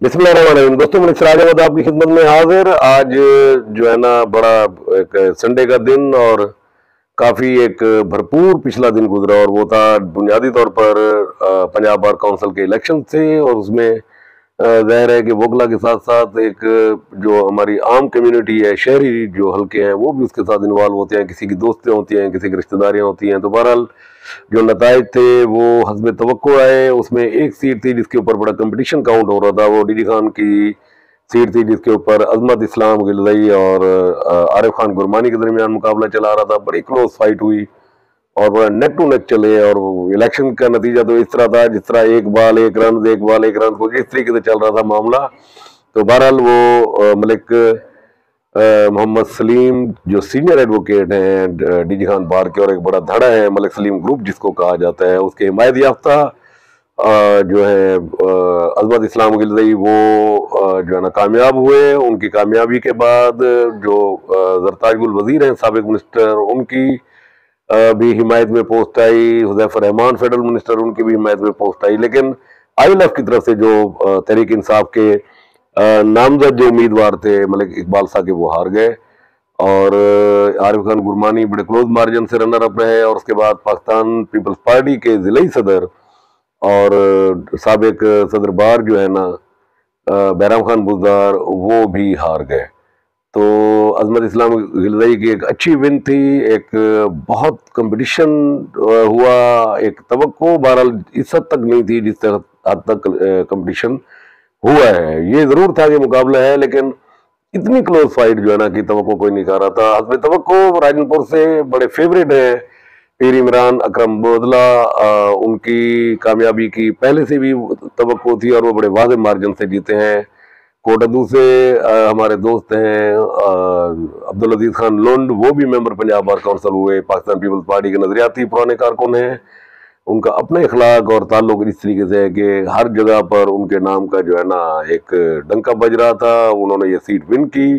बिस्मिल्लाहिर्रहमानिर्रहीम। दोस्तों, मैं सिराज अहमद आपकी खिदमत में हाजिर। आज जो है ना, बड़ा एक संडे का दिन और काफी एक भरपूर पिछला दिन गुजरा, और वो था बुनियादी तौर पर पंजाब बार काउंसिल के इलेक्शन थे। और उसमें जाहिर है कि वोगला के साथ साथ एक जो हमारी आम कम्युनिटी है, शहरी जो हल्के हैं, वो भी उसके साथ इन्वॉल्व होते हैं। किसी की दोस्तें होती हैं, किसी की रिश्तेदारियां होती हैं। तो बहरहाल जो नताइज थे वो हस्ब तवक्को आए। उसमें एक सीट थी जिसके ऊपर बड़ा कंपटीशन काउंट हो रहा था, वो डीडी खान की सीट थी, जिसके ऊपर अजमत इस्लाम गिलदई और आरिफ खान गुरमानी के दरमियान मुकाबला चला रहा था। बड़ी क्लोज फाइट हुई और बड़ा नेक टू नेक चले। और इलेक्शन का नतीजा तो इस तरह था जिस तरह एक बाल एक रन, एक बाल एक रन, कुछ इस तरीके से चल रहा था मामला। तो बहरहाल वो मलिक मोहम्मद सलीम जो सीनियर एडवोकेट हैं डीजी खान बार के, और एक बड़ा धड़ा है मलिक सलीम ग्रुप जिसको कहा जाता है, उसके हिमायत याफ्ता जो है अजमत इस्लाम गिलदई, वो जो है ना कामयाब हुए। उनकी कामयाबी के बाद जो जरताज गुल वजीर हैं साबिक मिनिस्टर, उनकी भी हिमायत में पोस्ट आई। हुज़ैफर रहमान फेडरल मिनिस्टर, उनकी भी हिमायत में पोस्ट आई। लेकिन ILF की तरफ से जो तहरीक इंसाफ के नामजद जो उम्मीदवार थे मलिक इकबाल साहब के, वो हार गए। और आरिफ खान गुरमानी बड़े क्लोज मार्जिन से रनर अप रहे। और उसके बाद पाकिस्तान पीपल्स पार्टी के जिले सदर और साबिक सदर बार जो है ना बैराम खान बुज़दार, वो भी हार गए। तो अजमत इस्लाम गिलदई की एक अच्छी विन थी, एक बहुत कंपटीशन हुआ, एक तवक्को बहरहाल इस हद तक नहीं थी जिस तरह हद तक कंपटीशन हुआ है। ये जरूर था कि मुकाबला है, लेकिन इतनी क्लोज फाइट जो है ना कि तवक्को कोई नहीं कर रहा था। हस्ब तवक्को राजनपुर से बड़े फेवरेट हैं पीर इमरान अकरम बोदला। उनकी कामयाबी की पहले से भी तवक्को थी और वो बड़े वाज़ेह मार्जिन से जीते हैं। कोटदू से हमारे दोस्त हैं अब्दुल अजीज खान लुंड, वो भी मेंबर पंजाब बार काउंसिल हुए। पाकिस्तान पीपल्स पार्टी के नजरियाती पुराने कारकुन हैं। उनका अपना इखलाक और ताल्लुक इस तरीके से है कि हर जगह पर उनके नाम का जो है ना एक डंका बज रहा था। उन्होंने ये सीट विन की।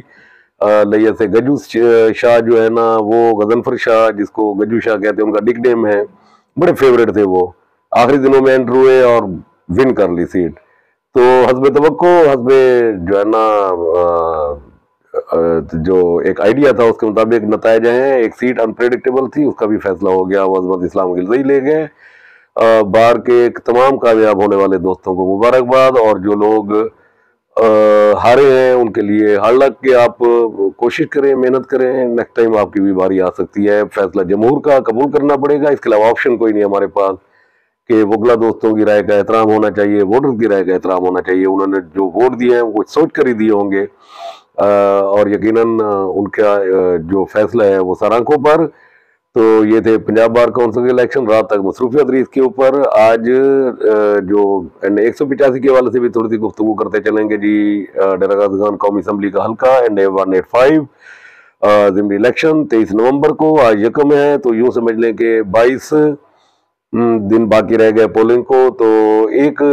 लिया से गजू शाह जो है ना, वो गजनफर शाह, जिसको गजू शाह कहते हैं, उनका निकनेम है, बड़े फेवरेट थे वो। आखिरी दिनों में एंटर हुए और विन कर ली सीट। तो हस्ब तवक्को, हस्ब जो है ना जो एक आइडिया था उसके मुताबिक नताइज हैं। एक सीट अनप्रेडिक्टेबल थी, उसका भी फैसला हो गया, वो अजमत इस्लाम गिलदई ले गए। बार के तमाम कामयाब होने वाले दोस्तों को मुबारकबाद। और जो लोग हारे हैं उनके लिए हार्ड लक कि आप कोशिश करें, मेहनत करें, नेक्स्ट टाइम आपकी भी बारी आ सकती है। फैसला जमहूर का कबूल करना पड़ेगा, इसके अलावा ऑप्शन कोई नहीं हमारे पास कि वोगला दोस्तों की राय का एहतराम होना चाहिए, वोटर की राय का एहतराम होना चाहिए। उन्होंने जो वोट दिए हैं वो कुछ सोच कर ही दिए होंगे, और यकीनन उनका जो फैसला है वो सर आंखों पर। तो ये थे पंजाब बार काउंसिल के इलेक्शन। रात तक मसरूफियत रही इसके ऊपर। आज जो 185 के हवाले से भी थोड़ी सी गुफ्तगू करते चलेंगे जी। डेरा गाजी खान कौमी असम्बली का हल्का NA 185 ज़िमनी इलेक्शन 23 नवंबर को, आज यकम है, तो यूं समझ लें कि 22 दिन बाकी रह गए पोलिंग को। तो एक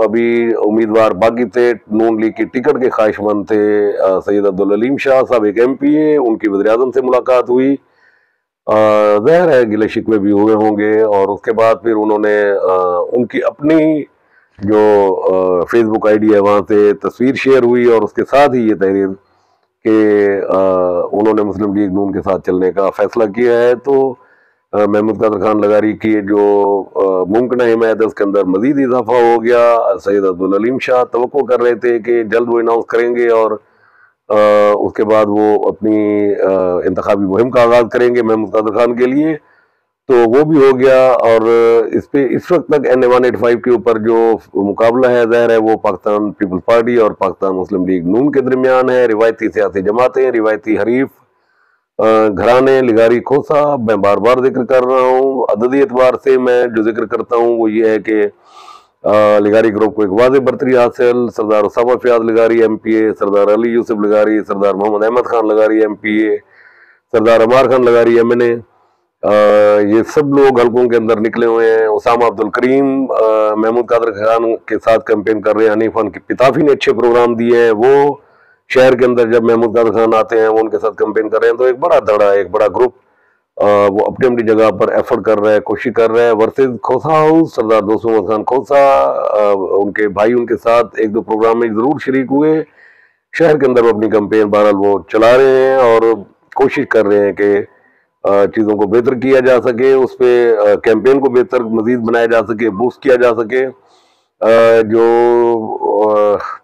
अभी उम्मीदवार बाकी थे, नून लीग की टिकट के ख्वाहिशमंद थे सैयद अब्दुल हलीम शाह साहब, एक MPA। उनकी वज़ीर आज़म से मुलाकात हुई। ज़ाहिर है गिले शिकवे भी हुए होंगे। और उसके बाद फिर उन्होंने उनकी अपनी जो फेसबुक ID है वहाँ से तस्वीर शेयर हुई, और उसके साथ ही ये तहरीर कि उन्होंने मुस्लिम लीग नून के साथ चलने का फैसला किया है। तो महमूद कादर खान लगारी की जो मुमकिन हिमायत है उसके अंदर मजीद इजाफा हो गया। सैयद अब्दुल हलीम शाह तवक्को कर रहे थे कि जल्द वो अनाउंस करेंगे और उसके बाद वो अपनी इंतखाबी मुहिम का आगाज करेंगे महमूद कादर खान के लिए। तो वो भी हो गया। और इस वक्त तक NA 185 के ऊपर जो मुकाबला है, ज़ाहिर है वो पाकिस्तान पीपल्स पार्टी और पाकिस्तान मुस्लिम लीग नून के दरमियान है। रिवायती सियासी जमातें, रिवायती हरीफ घराने, लिगारी खोसा, मैं बार बार जिक्र कर रहा हूँ। अददी एतबार से मैं जो जिक्र करता हूँ वो ये है कि लिगारी ग्रुप को एक वाज़ेह बरतरी हासिल। सरदार उसामा फयाज लिगारी MPA, सरदार अली यूसुफ लिगारी, सरदार मोहम्मद अहमद खान लिगारी MPA, सरदार अमार खान लिगारी MNA, ये सब लोग हल्कों के अंदर निकले हुए हैं। उसामा अब्दुल करीम महमूद कादर खान के साथ कैंपेन कर रहे हैं। हनीफ खान की पिताफी ने अच्छे प्रोग्राम दिए हैं, वो शहर के अंदर जब महमूद कादर खान आते हैं वो उनके साथ कैंपेन कर रहे हैं। तो एक बड़ा धड़ा, एक बड़ा ग्रुप वो अपनी अपनी जगह पर एफर्ट कर रहा है, कोशिश कर रहा है। वर्सेस खोसा हाउस, सरदार दोस्त मोहम्मद खान खोसा, उनके भाई उनके साथ एक दो प्रोग्राम में जरूर शरीक हुए। शहर के अंदर वो अपनी कैंपेन बहरहाल वो चला रहे हैं और कोशिश कर रहे हैं कि चीज़ों को बेहतर किया जा सके, उस पर कैंपेन को बेहतर मजीद बनाया जा सके, बूस्ट किया जा सके। जो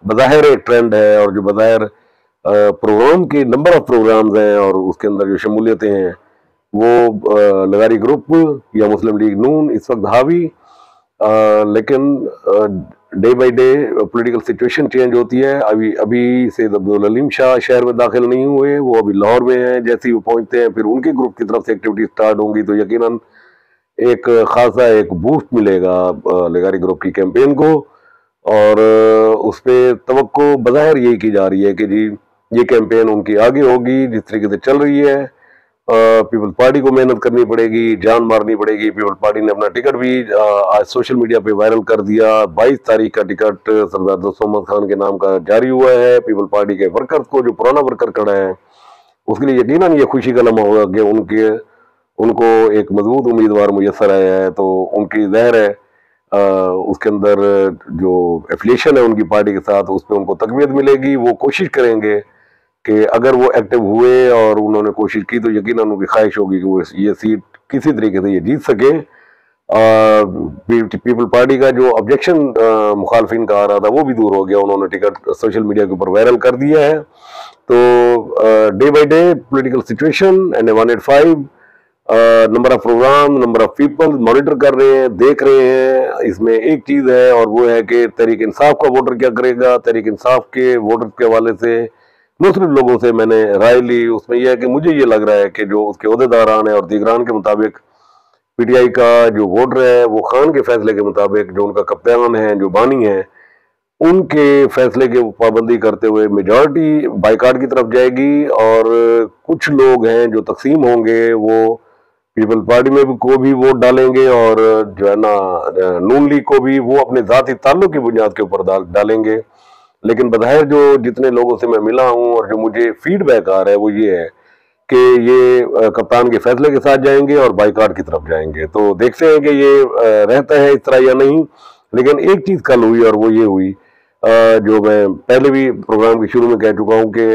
बज़ाहिर एक ट्रेंड है और जो बज़ाहिर प्रोग्राम की नंबर ऑफ प्रोग्राम्स हैं और उसके अंदर जो शमूलियतें हैं वो लगारी ग्रुप या मुस्लिम लीग नून इस वक्त हावी, लेकिन day by day political situation change होती है। अभी से अब्दुल अलीम शाह शहर में दाखिल नहीं हुए, वो अभी लाहौर में हैं। जैसे ही वो पहुंचते हैं फिर उनके ग्रुप की तरफ से एक्टिविटी स्टार्ट होंगी, तो यकीनन एक खासा एक बूस्ट मिलेगा लगारी ग्रुप की कैंपेन को। और उस पर तवक्को बज़ाहिर यही की जा रही है कि जी ये कैंपेन उनकी आगे होगी जिस तरीके से चल रही है। पीपल्स पार्टी को मेहनत करनी पड़ेगी, जान मारनी पड़ेगी। पीपल्स पार्टी ने अपना टिकट भी आज सोशल मीडिया पे वायरल कर दिया। 22 तारीख का टिकट सरदार दोस्त मोहम्मद खान के नाम का जारी हुआ है। पीपल्स पार्टी के वर्कर्स को, जो पुराना वर्कर खड़ा है, उसके लिए यकीनन ये खुशी का लम्हा होगा कि उनको एक मजबूत उम्मीदवार मुयसर आया है। तो उनकी ज़ाहिर है उसके अंदर जो एफिलिएशन है उनकी पार्टी के साथ, उस पर उनको तकवीत मिलेगी। वो कोशिश करेंगे कि अगर वो एक्टिव हुए और उन्होंने कोशिश की तो यकीनन उनकी ख्वाहिश होगी कि वो ये सीट किसी तरीके से ये जीत सके। पीपल पार्टी का जो ऑब्जेक्शन मुखालफिन का आ रहा था वो भी दूर हो गया, उन्होंने टिकट सोशल मीडिया के ऊपर वायरल कर दिया है। तो day by day political situation and 185 number of programme, number of people monitor कर रहे हैं, देख रहे हैं। इसमें एक चीज है और वो है कि तहरीक इंसाफ का वोटर क्या करेगा। तहरीक इंसाफ के वोटर के हवाले से मुस्लिम लोगों से मैंने राय ली, उसमें यह है कि मुझे ये लग रहा है कि जो उसके अहदेदारान है और दीगरान के मुताबिक पीटीआई का जो वोटर है वो खान के फैसले के मुताबिक, जो उनका कप्तान है, जो बानी है, उनके फैसले की पाबंदी करते हुए मेजॉरिटी बाइकाट की तरफ जाएगी। और कुछ लोग हैं जो तकसीम होंगे, वो पीपल पार्टी में भी को भी वोट डालेंगे और जो है ना नून लीग को भी वो अपने जाती ताल्लुक की बुनियाद के ऊपर डालेंगे। लेकिन बज़ाहिर जो जितने लोगों से मैं मिला हूं और जो मुझे फीडबैक आ रहा है वो ये है कि ये कप्तान के फैसले के साथ जाएंगे और बाइकाट की तरफ जाएंगे। तो देखते हैं कि ये रहता है इस तरह या नहीं। लेकिन एक चीज कल हुई और वो ये हुई, जो मैं पहले भी प्रोग्राम के शुरू में कह चुका हूं कि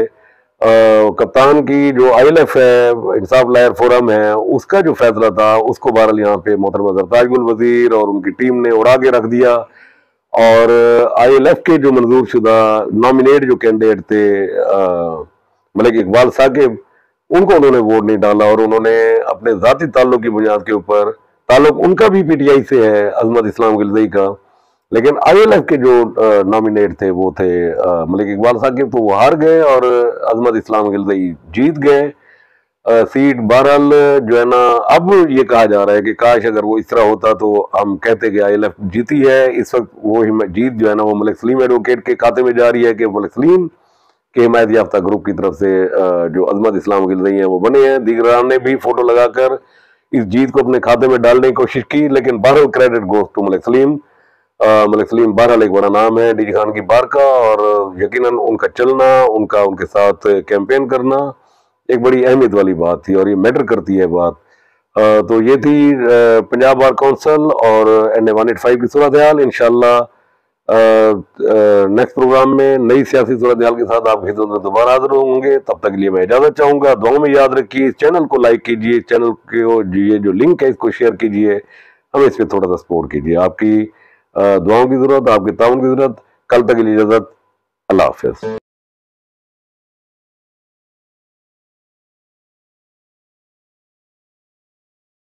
कप्तान की जो ILF है, इंसाफ लायर फोरम है, उसका जो फैसला था उसको बहरहाल यहाँ पे मोहतरमा जरताज गुल वजीर और उनकी टीम ने उड़ा के रख दिया। और ILF के जो मंजूर शुदा नॉमिनेट जो कैंडिडेट थे मलिक इकबाल साकिब, उनको उन्होंने वोट नहीं डाला और उन्होंने अपने जाती ताल्लुक की बुनियाद के ऊपर, ताल्लुक उनका भी PTI से है, अजमत इस्लाम गिलज़ई का, लेकिन ILF के जो नॉमिनेट थे वो थे मलिक इकबाल साकिब, तो वो हार गए और अजमत इस्लाम गिलज़ई जीत गए सीट। बहरहाल जो है ना अब ये कहा जा रहा है कि काश अगर वो इस तरह होता तो हम कहते कि ILF जीती है। इस वक्त वो जीत जो है ना वो मलिक सलीम एडवोकेट के खाते में जा रही है कि मलिक सलीम के हिमायत याफ्ता ग्रुप की तरफ से जो अजमत इस्लाम गिलज़ई हैं वो बने हैं। दीगरान ने भी फोटो लगाकर इस जीत को अपने खाते में डालने की कोशिश की, लेकिन बहरहाल credit goes to Malik Salim. Malik Salim बहरहाल एक बड़ा नाम है डीजी खान की बार का, और यकीनन उनका चलना, उनके साथ कैंपेन करना एक बड़ी अहमियत वाली बात थी और ये मैटर करती है बात। तो ये थी पंजाब बार काउंसिल और NA 185 की सूरत हाल। इंशाल्लाह नेक्स्ट प्रोग्राम में नई सियासी सूरत हाल के साथ आपकी खिदमत में दोबारा हाजिर होंगे। तब तक के लिए मैं इजाजत चाहूंगा। दुआओं में याद रखिए, इस चैनल को लाइक कीजिए, इस चैनल को ये जो लिंक है इसको शेयर कीजिए, हमें इस पर थोड़ा सा सपोर्ट कीजिए। आपकी दुआओं की जरूरत, आपके ताउन की जरूरत। कल तक के लिए इजाजत, अल्लाह हाफिज।